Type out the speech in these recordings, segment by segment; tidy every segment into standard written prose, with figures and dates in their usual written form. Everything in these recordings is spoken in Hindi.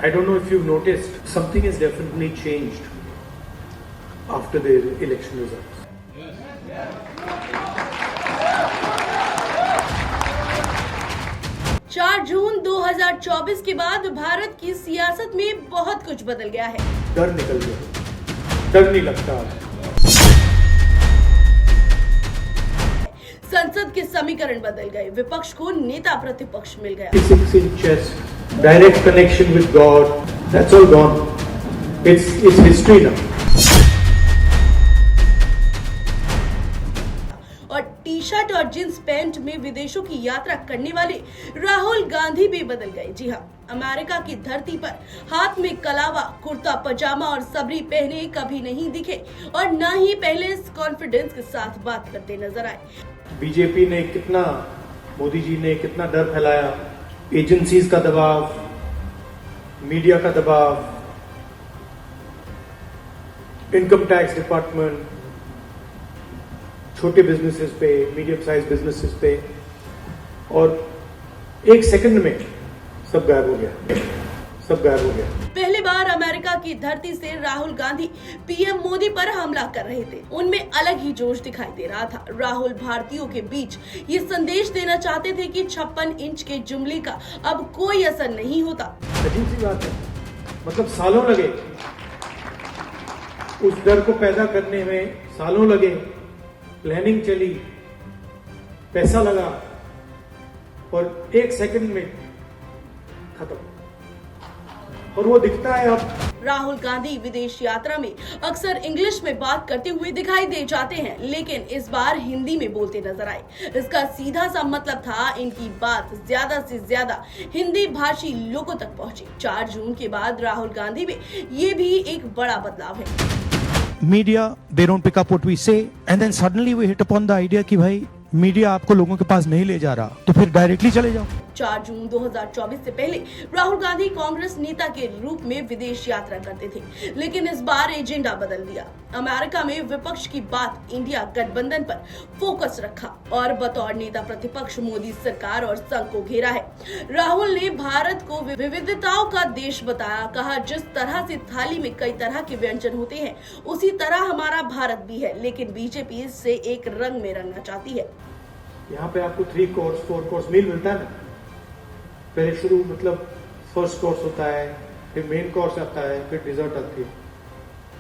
I don't know if you've noticed, something has definitely changed after the election results. 4 जून 2024 के बाद भारत की सियासत में बहुत कुछ बदल गया है। डर निकल गया, डर नहीं लगता। संसद के समीकरण बदल गए, विपक्ष को नेता प्रतिपक्ष मिल गया। 6 in chest, direct connection with God, that's all gone. It's history now. और टी शर्ट और जींस पैंट में विदेशों की यात्रा करने वाले राहुल गांधी भी बदल गए। जी हाँ, अमेरिका की धरती पर हाथ में कलावा, कुर्ता पजामा और सबरी पहने कभी नहीं दिखे और न ही पहले कॉन्फिडेंस के साथ बात करते नजर आए। बीजेपी ने कितना, मोदी जी ने कितना डर फैलाया, एजेंसीज का दबाव, मीडिया का दबाव, इनकम टैक्स डिपार्टमेंट, छोटे बिजनेसेस पे, मीडियम साइज बिजनेसेस पे, और एक सेकंड में सब गायब हो गया, सब गायब हो गया। पहली बार अमेरिका की धरती से राहुल गांधी पीएम मोदी पर हमला कर रहे थे। उनमें अलग ही जोश दिखाई दे रहा था। राहुल भारतीयों के बीच ये संदेश देना चाहते थे कि 56 इंच के जुमले का अब कोई असर नहीं होता। अजीब सी बात है, मतलब सालों लगे उस डर को पैदा करने में, सालों लगे, प्लानिंग चली, पैसा लगा और एक सेकंड में खत्म, और वो दिखता है अब। राहुल गांधी विदेश यात्रा में अक्सर इंग्लिश में बात करते हुए दिखाई दे जाते हैं, लेकिन इस बार हिंदी में बोलते नजर आए। इसका सीधा सा मतलब था इनकी बात ज्यादा से ज्यादा हिंदी भाषी लोगों तक पहुंचे। 4 जून के बाद राहुल गांधी में ये भी एक बड़ा बदलाव है। Media, they don't pick up what we say, and then suddenly we hit upon the idea कि भाई मीडिया आपको लोगों के पास नहीं ले जा रहा, तो फिर डायरेक्टली चले जाओ। 4 जून 2024 से पहले राहुल गांधी कांग्रेस नेता के रूप में विदेश यात्रा करते थे, लेकिन इस बार एजेंडा बदल दिया। अमेरिका में विपक्ष की बात इंडिया गठबंधन पर फोकस रखा और बतौर नेता प्रतिपक्ष मोदी सरकार और संघ को घेरा है। राहुल ने भारत को विविधताओं का देश बताया, कहा जिस तरह से थाली में कई तरह के व्यंजन होते हैं उसी तरह हमारा भारत भी है, लेकिन बीजेपी इससे एक रंग में रंगना चाहती है। यहाँ पे आपको 3 कोर्स 4 कोर्स मील मिलता है ना, पहले शुरू मतलब फर्स्ट कोर्स होता है, फिर मेन कोर्स आता है, फिर डिजर्ट आती है,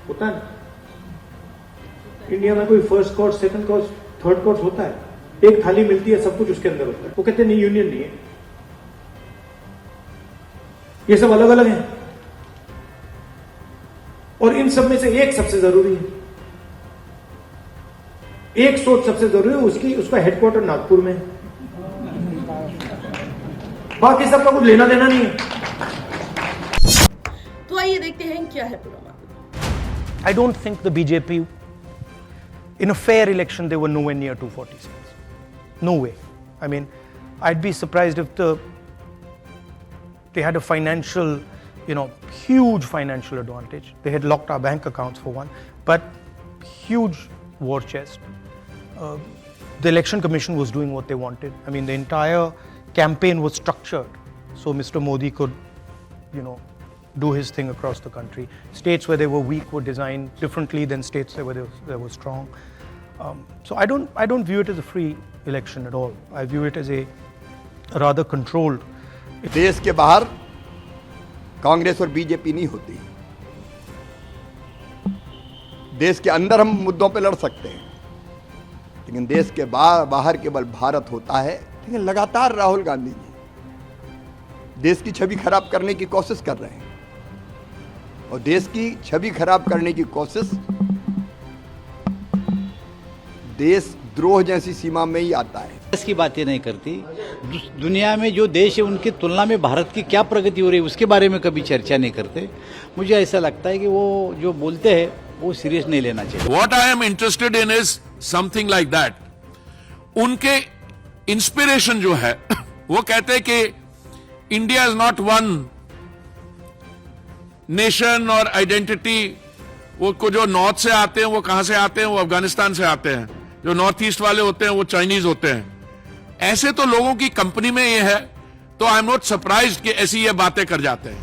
होता है ना। इंडिया में कोई first course, second course, third course होता है? एक थाली मिलती है, सब कुछ उसके अंदर होता है। वो कहते नहीं, यूनियन नहीं है, ये सब अलग अलग है, और इन सब में से एक सबसे जरूरी है, एक सोच सबसे जरूरी है, उसका हेडक्वार्टर नागपुर में है, बाकी सबका कुछ लेना देना नहीं है। तो आइए देखते हैं क्या है पूरा मामला। I don't think the BJP, in a fair election, they were nowhere near 240 seats. No way. I mean, I'd be surprised if they had a financial, huge financial advantage. They had locked our bank accounts for one, but huge war chest. The election commission was doing what they wanted. I mean, the entire campaign was structured so Mr. Modi could, do his thing across the country. States where they were weak were designed differently than states where they were strong. So I don't view it as a free election at all. I view it as a rather controlled. देश के बाहर कांग्रेस और बीजेपी नहीं होती, देश के अंदर हम मुद्दों पे लड़ सकते हैं, लेकिन देश के बाहर केवल भारत होता है। लेकिन लगातार राहुल गांधी जी देश की छवि खराब करने की कोशिश कर रहे हैं, और देश की छवि खराब करने की कोशिश देशद्रोह जैसी सीमा में ही आता है। देश की बातें नहीं करती, दुनिया में जो देश है उनकी तुलना में भारत की क्या प्रगति हो रही है उसके बारे में कभी चर्चा नहीं करते। मुझे ऐसा लगता है कि वो जो बोलते हैं वो सीरियस नहीं लेना चाहिए। What I am interested in is something like that. उनके इंस्पिरेशन जो है वो कहते हैं कि India is not one nation और आइडेंटिटी। वो को जो नॉर्थ से आते हैं वो कहां से आते हैं? वो अफगानिस्तान से आते हैं। जो नॉर्थ ईस्ट वाले होते हैं वो चाइनीज होते हैं। ऐसे तो लोगों की कंपनी में ये है, तो आई एम नॉट सरप्राइज्ड कि ऐसी ये बातें कर जाते हैं।